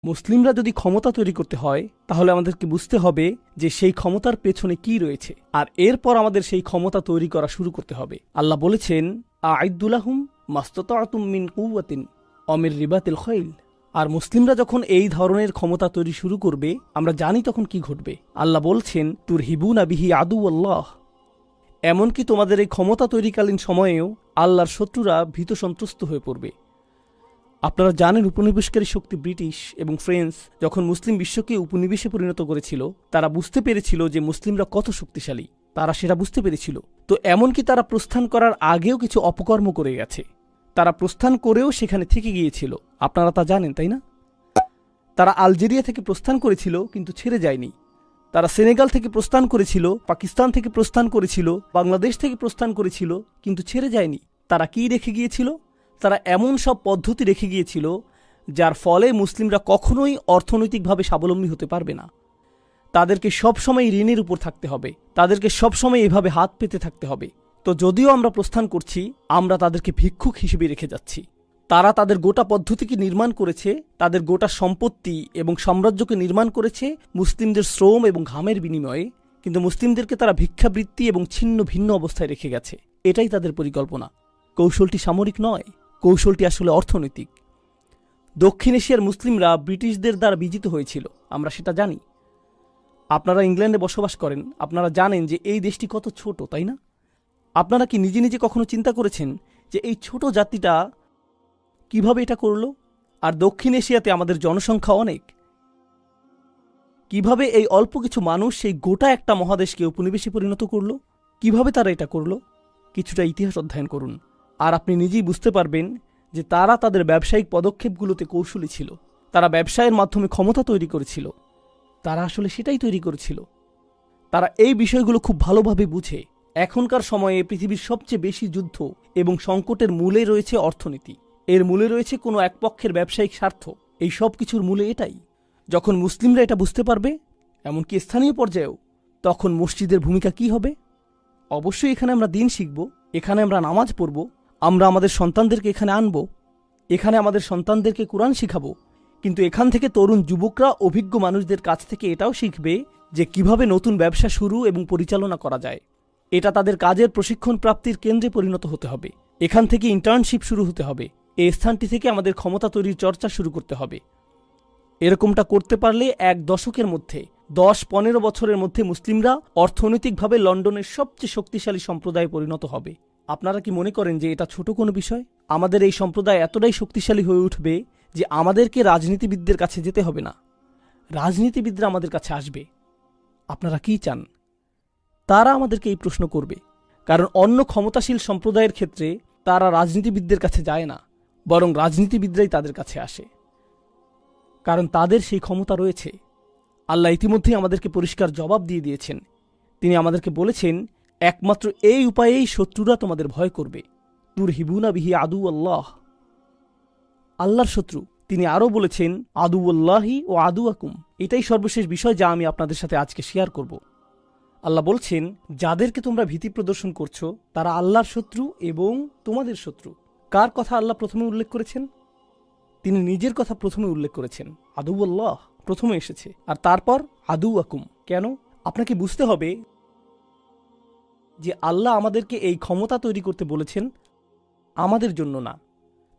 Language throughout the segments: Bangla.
মুসলিমরা যদি ক্ষমতা তৈরি করতে হয় তাহলে আমাদেরকে বুঝতে হবে যে সেই ক্ষমতার পেছনে কি রয়েছে, আর এরপর আমাদের সেই ক্ষমতা তৈরি করা শুরু করতে হবে। আল্লাহ বলেছেন, আ'ইদ্দুলাহুম মাস্তাতা'তুম মিন কুওয়াতিন অমির রিবাতিল খাইল। আর মুসলিমরা যখন এই ধরনের ক্ষমতা তৈরি শুরু করবে, আমরা জানি তখন কি ঘটবে। আল্লাহ বলছেন, তুরহিবুনা বিহি আদুওয়াল্লাহ। এমনকি তোমাদের এই ক্ষমতা তৈরিকালীন সময়েও আল্লাহর শত্রুরা ভীত সন্ত্রস্ত হয়ে পড়বে। আপনারা জানেন, উপনিবেশকারী শক্তি ব্রিটিশ এবং ফ্রেঞ্চ যখন মুসলিম বিশ্বকে উপনিবেশে পরিণত করেছিল, তারা বুঝতে পেরেছিল যে মুসলিমরা কত শক্তিশালী, তারা সেটা বুঝতে পেরেছিল। তো এমনকি তারা প্রস্থান করার আগেও কিছু অপকর্ম করে গেছে। তারা প্রস্থান করেও সেখানে থেকে গিয়েছিল, আপনারা তা জানেন তাই না? তারা আলজেরিয়া থেকে প্রস্থান করেছিল কিন্তু ছেড়ে যায়নি। তারা সেনেগাল থেকে প্রস্থান করেছিল, পাকিস্তান থেকে প্রস্থান করেছিল, বাংলাদেশ থেকে প্রস্থান করেছিল, কিন্তু ছেড়ে যায়নি। তারা কি রেখে গিয়েছিল? তারা এমন সব পদ্ধতি রেখে গিয়েছিল যার ফলে মুসলিমরা কখনোই অর্থনৈতিকভাবে স্বাবলম্বী হতে পারবে না। তাদেরকে সবসময় ঋণের উপর থাকতে হবে, তাদেরকে সবসময় এভাবে হাত পেতে থাকতে হবে। তো যদিও আমরা প্রস্থান করছি, আমরা তাদেরকে ভিক্ষুক হিসেবে রেখে যাচ্ছি। তারা তাদের গোটা পদ্ধতিকে নির্মাণ করেছে, তাদের গোটা সম্পত্তি এবং সাম্রাজ্যকে নির্মাণ করেছে মুসলিমদের শ্রম এবং ঘামের বিনিময়ে, কিন্তু মুসলিমদেরকে তারা ভিক্ষাবৃত্তি এবং ছিন্ন ভিন্ন অবস্থায় রেখে গেছে। এটাই তাদের পরিকল্পনা। কৌশলটি সামরিক নয়, কৌশলটি আসলে অর্থনৈতিক। দক্ষিণ এশিয়ার মুসলিমরা ব্রিটিশদের দ্বারা বিজিত হয়েছিল, আমরা সেটা জানি। আপনারা ইংল্যান্ডে বসবাস করেন, আপনারা জানেন যে এই দেশটি কত ছোট, তাই না? আপনারা কি নিজে নিজে কখনো চিন্তা করেছেন যে এই ছোট জাতিটা কিভাবে এটা করল? আর দক্ষিণ এশিয়াতে আমাদের জনসংখ্যা অনেক। কিভাবে এই অল্প কিছু মানুষ সেই গোটা একটা মহাদেশকে উপনিবেশে পরিণত করল? কিভাবে তারা এটা করল? কিছুটা ইতিহাস অধ্যয়ন করুন, আর আপনি নিজেই বুঝতে পারবেন যে তারা তাদের ব্যবসায়িক পদক্ষেপগুলোতে কৌশলী ছিল। তারা ব্যবসায়ের মাধ্যমে ক্ষমতা তৈরি করেছিল। তারা আসলে সেটাই তৈরি করেছিল। তারা এই বিষয়গুলো খুব ভালোভাবে বুঝে। এখনকার সময়ে পৃথিবীর সবচেয়ে বেশি যুদ্ধ এবং সংকটের মূলে রয়েছে অর্থনীতি। এর মূলে রয়েছে কোনো এক পক্ষের ব্যবসায়িক স্বার্থ। এই সব কিছুর মূলে এটাই। যখন মুসলিমরা এটা বুঝতে পারবে, এমনকি স্থানীয় পর্যায়েও, তখন মসজিদের ভূমিকা কি হবে? অবশ্যই এখানে আমরা দিন শিখব, এখানে আমরা নামাজ পড়ব, আমরা আমাদের সন্তানদেরকে এখানে আনব, এখানে আমাদের সন্তানদেরকে কোরআন শিখাবো। কিন্তু এখান থেকে তরুণ যুবকরা অভিজ্ঞ মানুষদের কাছ থেকে এটাও শিখবে যে কিভাবে নতুন ব্যবসা শুরু এবং পরিচালনা করা যায়। এটা তাদের কাজের প্রশিক্ষণ প্রাপ্তির কেন্দ্রে পরিণত হতে হবে। এখান থেকে ইন্টার্নশিপ শুরু হতে হবে। এই স্থানটি থেকে আমাদের ক্ষমতা তৈরির চর্চা শুরু করতে হবে। এরকমটা করতে পারলে এক দশকের মধ্যে, 10-15 বছরের মধ্যে মুসলিমরা অর্থনৈতিকভাবে লন্ডনের সবচেয়ে শক্তিশালী সম্প্রদায়ে পরিণত হবে। আপনারা কি মনে করেন যে এটা ছোট কোনো বিষয়? আমাদের এই সম্প্রদায় এতটাই শক্তিশালী হয়ে উঠবে যে আমাদেরকে রাজনীতিবিদদের কাছে যেতে হবে না, রাজনীতিবিদরা আমাদের কাছে আসবে। আপনারা কি চান? তারা আমাদেরকে এই প্রশ্ন করবে, কারণ অন্য ক্ষমতাশীল সম্প্রদায়ের ক্ষেত্রে তারা রাজনীতিবিদদের কাছে যায় না, বরং রাজনীতিবিদরাই তাদের কাছে আসে, কারণ তাদের সেই ক্ষমতা রয়েছে। আল্লাহ ইতিমধ্যেই আমাদেরকে পরিষ্কার জবাব দিয়ে দিয়েছেন। তিনি আমাদেরকে বলেছেন, একমাত্র এই উপায়েই শত্রুরা তোমাদের ভয় করবে। তুরহিবুনা বিহি আদুওয়াল্লাহ, আল্লাহর শত্রু। তিনি আরও বলেছেন, আদুওয়াল্লাহি ও আদুয়াকুম। এটাই সর্বশেষ বিষয় যা আমি আপনাদের সাথে আজকে শেয়ার করব। আল্লাহ বলছেন, যাদেরকে তোমরা ভীতি প্রদর্শন করছো তারা আল্লাহর শত্রু এবং তোমাদের শত্রু। কার কথা আল্লাহ প্রথমে উল্লেখ করেছেন? তিনি নিজের কথা প্রথমে উল্লেখ করেছেন। আদুওয়াল্লাহ প্রথমে এসেছে, আর তারপর আদুয়াকুম। কেন? আপনাকে বুঝতে হবে যে আল্লাহ আমাদেরকে এই ক্ষমতা তৈরি করতে বলেছেন আমাদের জন্য না,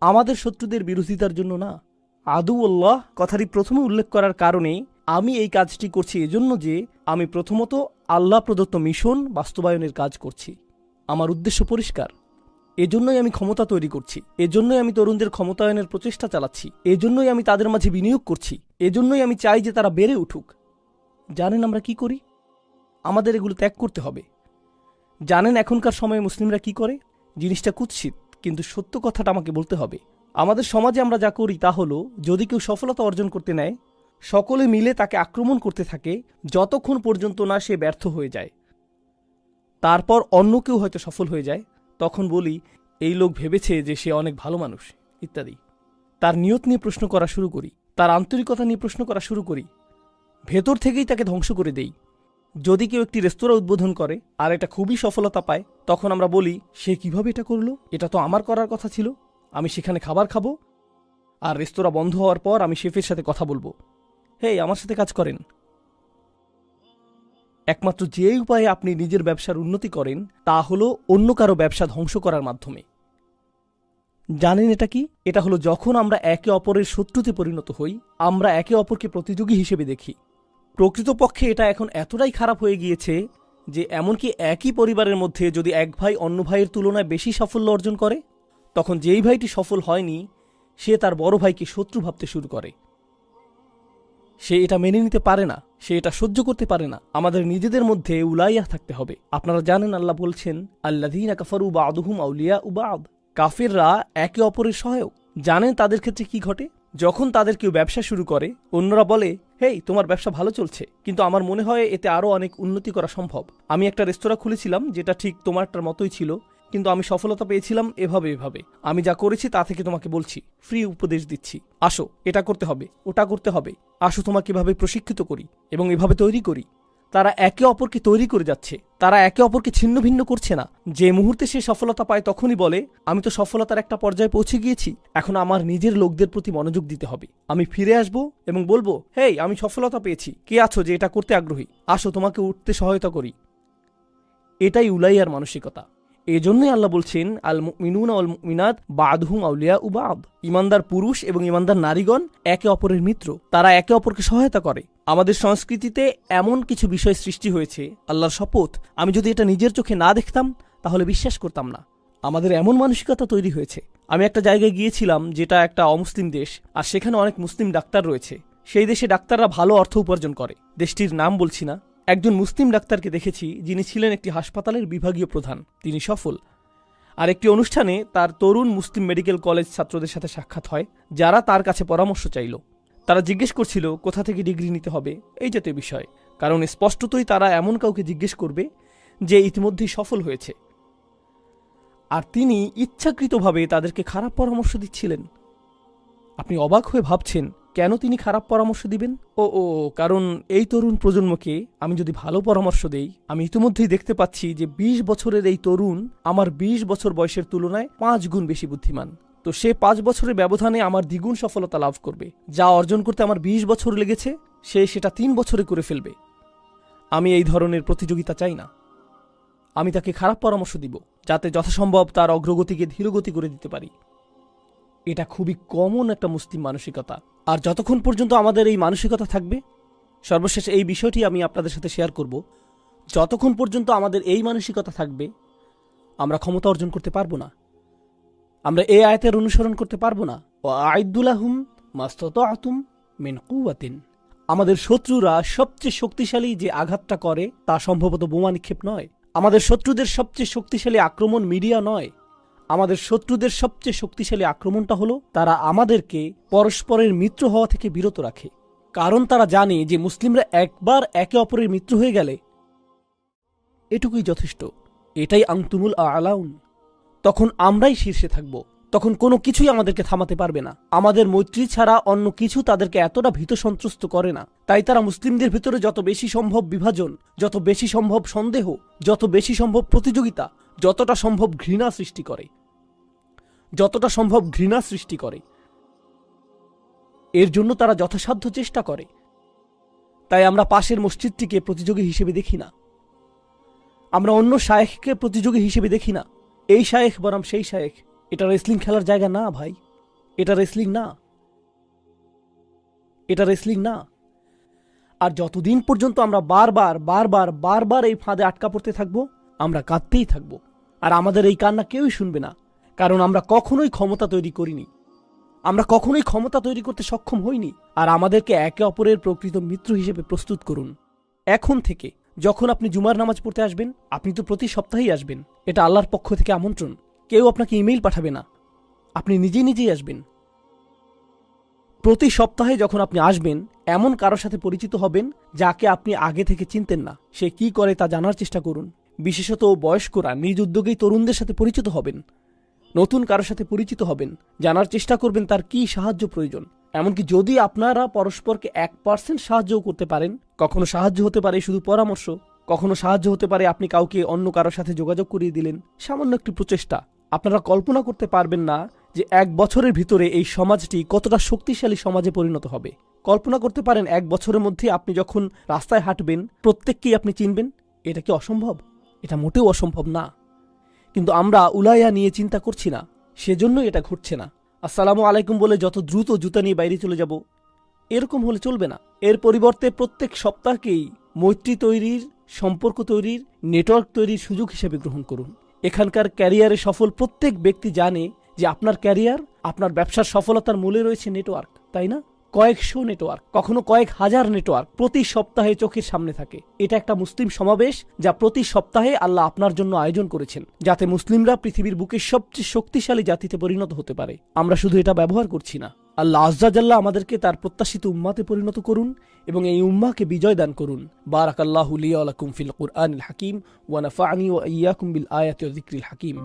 আমাদের শত্রুদের বিরোধিতার জন্য না। আদুওয়াল্লাহ কথাটি প্রথমে উল্লেখ করার কারণে আমি এই কাজটি করছি এজন্য যে আমি প্রথমত আল্লাহ প্রদত্ত মিশন বাস্তবায়নের কাজ করছি। আমার উদ্দেশ্য পরিষ্কার। এজন্যই আমি ক্ষমতা তৈরি করছি, এজন্যই আমি তরুণদের ক্ষমতায়নের প্রচেষ্টা চালাচ্ছি, এজন্যই আমি তাদের মাঝে বিনিয়োগ করছি, এজন্যই আমি চাই যে তারা বেড়ে উঠুক। জানেন আমরা কি করি? আমাদের এগুলো ত্যাগ করতে হবে। জানেন এখনকার সময়ে মুসলিমরা কি করে? জিনিসটা কুৎসিত, কিন্তু সত্য কথাটা আমাকে বলতে হবে। আমাদের সমাজে আমরা যা করি তা হলো, যদি কেউ সফলতা অর্জন করতে নেয়, সকলে মিলে তাকে আক্রমণ করতে থাকে যতক্ষণ পর্যন্ত না সে ব্যর্থ হয়ে যায়। তারপর অন্য কেউ হয়তো সফল হয়ে যায়, তখন বলি এই লোক ভেবেছে যে সে অনেক ভালো মানুষ ইত্যাদি। তার নিয়ত নিয়ে প্রশ্ন করা শুরু করি, তার আন্তরিকতা নিয়ে প্রশ্ন করা শুরু করি, ভেতর থেকেই তাকে ধ্বংস করে দেই। যদি কেউ একটি রেস্তোরাঁ উদ্বোধন করে আর এটা খুবই সফলতা পায়, তখন আমরা বলি সে কিভাবে এটা করলো, এটা তো আমার করার কথা ছিল, আমি সেখানে খাবার খাবো। আর রেস্তোরাঁ বন্ধ হওয়ার পর আমি শেফের সাথে কথা বলবো, হেই আমার সাথে কাজ করেন। একমাত্র যে উপায়ে আপনি নিজের ব্যবসার উন্নতি করেন তা হলো অন্য কারো ব্যবসা ধ্বংস করার মাধ্যমে। জানেন এটা কি? এটা হলো যখন আমরা একে অপরের শত্রুতে পরিণত হই, আমরা একে অপরকে প্রতিযোগী হিসেবে দেখি। প্রকৃতপক্ষে এটা এখন এতটাই খারাপ হয়ে গিয়েছে যে এমনকি একই পরিবারের মধ্যে যদি এক ভাই অন্য ভাইয়ের তুলনায় বেশি সাফল্য অর্জন করে, তখন যেই ভাইটি সফল হয়নি সে তার বড় ভাইকে শত্রু ভাবতে শুরু করে। সে এটা মেনে নিতে পারে না, সে এটা সহ্য করতে পারে না। আমাদের নিজেদের মধ্যে উলাইয়া থাকতে হবে। আপনারা জানেন আল্লাহ বলছেন, আল্লাযীনা কাফারু বা'দুহুম আউলিয়াউ বা'দ, কাফিররা একে অপরের সহায়ক। জানেন তাদের ক্ষেত্রে কি ঘটে? যখন তাদের কেউ ব্যবসা শুরু করে, অন্যরা বলে, হেই তোমার ব্যবসা ভালো চলছে, কিন্তু আমার মনে হয় এতে আরও অনেক উন্নতি করা সম্ভব। আমি একটা রেস্তোরাঁ খুলেছিলাম যেটা ঠিক তোমারটার মতোই ছিল, কিন্তু আমি সফলতা পেয়েছিলাম এভাবে এভাবে। আমি যা করেছি তা থেকে তোমাকে বলছি, ফ্রি উপদেশ দিচ্ছি। আসো, এটা করতে হবে, ওটা করতে হবে, আসো তোমাকে এভাবে প্রশিক্ষিত করি এবং এভাবে তৈরি করি। তারা একে অপরকে তৈরি করে যাচ্ছে, তারা একে অপরকে ছিন্ন ভিন্ন করছে না। যে মুহূর্তে সে সফলতা পায় তখনই বলে, আমি তো সফলতার একটা পর্যায়ে পৌঁছে গিয়েছি, এখন আমার নিজের লোকদের প্রতি মনোযোগ দিতে হবে। আমি ফিরে আসবো এবং বলবো, হেই আমি সফলতা পেয়েছি, কে আছো যে এটা করতে আগ্রহী, আসো তোমাকে উঠতে সহায়তা করি। এটাই উলাইয়ার মানসিকতা। এজন্যই আল্লাহ বলছেন, আল মুমিনুনা ওয়াল মুমিনাত বা'দুহুম আউলিয়াউ বা'দ, ইমানদার পুরুষ এবং ইমানদার নারীগণ একে অপরের মিত্র, তারা একে অপরকে সহায়তা করে। আমাদের সংস্কৃতিতে এমন কিছু বিষয় সৃষ্টি হয়েছে, আল্লাহর শপথ আমি যদি এটা নিজের চোখে না দেখতাম তাহলে বিশ্বাস করতাম না। আমাদের এমন মানসিকতা তৈরি হয়েছে। আমি একটা জায়গায় গিয়েছিলাম যেটা একটা অমুসলিম দেশ, আর সেখানে অনেক মুসলিম ডাক্তার রয়েছে। সেই দেশে ডাক্তাররা ভালো অর্থ উপার্জন করে। দেশটির নাম বলছি না। একজন মুসলিম ডাক্তারকে দেখেছি যিনি ছিলেন একটি হাসপাতালের বিভাগীয় প্রধান, তিনি সফল। আর একটি অনুষ্ঠানে তার তরুণ মুসলিম মেডিকেল কলেজ ছাত্রদের সাথে সাক্ষাৎ হয়, যারা তার কাছে পরামর্শ চাইল। তারা জিজ্ঞেস করছিল কোথা থেকে ডিগ্রি নিতে হবে, এই জাতীয় বিষয়। কারণ স্পষ্টতই তারা এমন কাউকে জিজ্ঞেস করবে যে ইতিমধ্যেই সফল হয়েছে। আর তিনি ইচ্ছাকৃতভাবে তাদেরকে খারাপ পরামর্শ দিচ্ছিলেন। আপনি অবাক হয়ে ভাবছেন কেন তিনি খারাপ পরামর্শ দিবেন? কারণ এই তরুণ প্রজন্মকে আমি যদি ভালো পরামর্শ দেই, আমি ইতিমধ্যেই দেখতে পাচ্ছি যে 20 বছরের এই তরুণ আমার 20 বছর বয়সের তুলনায় 5 গুণ বেশি বুদ্ধিমান। তো সে 5 বছরের ব্যবধানে আমার দ্বিগুণ সফলতা লাভ করবে। যা অর্জন করতে আমার 20 বছর লেগেছে, সে সেটা 3 বছরে করে ফেলবে। আমি এই ধরনের প্রতিযোগিতা চাই না। আমি তাকে খারাপ পরামর্শ দিব যাতে যথাসম্ভব তার অগ্রগতিকে ধীরগতি করে দিতে পারি। এটা খুবই কমন একটা মুসলিম মানসিকতা। আর যতক্ষণ পর্যন্ত আমাদের এই মানসিকতা থাকবে, সর্বশেষ এই বিষয়টি আমি আপনাদের সাথে শেয়ার করব, যতক্ষণ পর্যন্ত আমাদের এই মানসিকতা থাকবে আমরা ক্ষমতা অর্জন করতে পারবো না। আমরা এই আয়াতের অনুসরণ করতে পারবো না, ওয়া'আইদ্দু লাহুম মাসতাতা'তুম মিন কুওয়াতিন। আমাদের শত্রুরা সবচেয়ে শক্তিশালী যে আঘাতটা করে তা সম্ভবত বোমা নিক্ষেপ নয়। আমাদের শত্রুদের সবচেয়ে শক্তিশালী আক্রমণ মিডিয়া নয়। আমাদের শত্রুদের সবচেয়ে শক্তিশালী আক্রমণটা হলো তারা আমাদেরকে পরস্পরের মিত্র হওয়া থেকে বিরত রাখে। কারণ তারা জানে যে মুসলিমরা একবার একে অপরের মিত্র হয়ে গেলে এটুকুই যথেষ্ট। এটাই আনতুমুল আ'লাউন। তখন আমরাই শীর্ষে থাকব। তখন কোনো কিছুই আমাদেরকে থামাতে পারবে না। আমাদের মৈত্রী ছাড়া অন্য কিছু তাদেরকে এতটা ভীত সন্ত্রস্ত করে না। তাই তারা মুসলিমদের ভিতরে যত বেশি সম্ভব বিভাজন, যত বেশি সম্ভব সন্দেহ, যত বেশি সম্ভব প্রতিযোগিতা, যতটা সম্ভব ঘৃণা সৃষ্টি করে, এর জন্য তারা যথাসাধ্য চেষ্টা করে। তাই আমরা পাশের মসজিদটিকে প্রতিযোগী হিসেবে দেখি না। আমরা অন্য শায়েখকে প্রতিযোগী হিসেবে দেখি না। এই শায়েখ বনাম সেই শায়েখ। এটা রেসলিং খেলার জায়গা না ভাই, এটা রেসলিং না। আর যতদিন পর্যন্ত আমরা বারবার এই ফাঁদে আটকা পড়তে থাকবো, আমরা কাঁদতেই থাকবো। আর আমাদের এই কান্না কেউই শুনবে না, কারণ আমরা কখনোই ক্ষমতা তৈরি করিনি। আমরা কখনোই ক্ষমতা তৈরি করতে সক্ষম হইনি। আর আমাদেরকে একে অপরের প্রকৃত মিত্র হিসেবে প্রস্তুত করুন। এখন থেকে যখন আপনি জুমার নামাজ পড়তে আসবেন, আপনি তো প্রতি সপ্তাহেই আসবেন, এটা আল্লাহর পক্ষ থেকে আমন্ত্রণ। কেউ আপনাকে ইমেইল পাঠাবে না, আপনি নিজেই আসবেন। প্রতি সপ্তাহে যখন আপনি আসবেন, এমন কারোর সাথে পরিচিত হবেন যাকে আপনি আগে থেকে চিনতেন না। সে কি করে তা জানার চেষ্টা করুন। বিশেষত বয়স্করা নিজ উদ্যোগেই তরুণদের সাথে পরিচিত হবেন। নতুন কারোর সাথে পরিচিত হবেন, জানার চেষ্টা করবেন তার কি সাহায্য প্রয়োজন। এমনকি যদি আপনারা পরস্পরকে 1% সাহায্যও করতে পারেন, কখনো সাহায্য হতে পারে শুধু পরামর্শ, কখনো সাহায্য হতে পারে আপনি কাউকে অন্য কারোর সাথে যোগাযোগ করিয়ে দিলেন, সামান্য একটি প্রচেষ্টা। আপনারা কল্পনা করতে পারবেন না যে 1 বছরের ভিতরে এই সমাজটি কতটা শক্তিশালী সমাজে পরিণত হবে। কল্পনা করতে পারেন 1 বছরের মধ্যে আপনি যখন রাস্তায় হাঁটবেন প্রত্যেককেই আপনি চিনবেন। এটা কি অসম্ভব? এটা মোটেও অসম্ভব না। কিন্তু আমরা উলাইয়া নিয়ে চিন্তা করছি না, সেজন্যই এটা ঘটছে না। আসসালামু আলাইকুম বলে যত দ্রুত জুতা নিয়ে বাইরে চলে যাব, এরকম হলে চলবে না। এর পরিবর্তে প্রত্যেক সপ্তাহকেই মৈত্রী তৈরির, সম্পর্ক তৈরির, নেটওয়ার্ক তৈরির সুযোগ হিসেবে গ্রহণ করুন। এখানকার ক্যারিয়ারে সফল প্রত্যেক ব্যক্তি জানে যে আপনার ক্যারিয়ার, আপনার ব্যবসার সফলতার মূলে রয়েছে নেটওয়ার্ক, তাই না? কয়েকশো নেটওয়ার্ক, কখনো কয়েক হাজার নেটওয়ার্ক প্রতি সপ্তাহে চোখের সামনে থাকে। এটা একটা মুসলিম সমাবেশ যা প্রতি সপ্তাহে আল্লাহ আপনার জন্য আয়োজন করেছেন, যাতে মুসলিমরা পৃথিবীর বুকের সবচেয়ে শক্তিশালী জাতিতে পরিণত হতে পারে। আমরা শুধু এটা ব্যবহার করছি না। আল্লাহ আজ্জা জাল্লাহ আমাদেরকে তার প্রত্যাশিত উম্মাতে পরিণত করুন এবং এই উম্মাকে বিজয় দান করুন। বারাকাল্লাহু লি ওয়া লাকুম ফিল কুরআনিল হাকিম ওয়া নাফা'নি ওয়া ইয়্যাকুম বিল আয়াতি ওয়া যিকরিল হাকিম।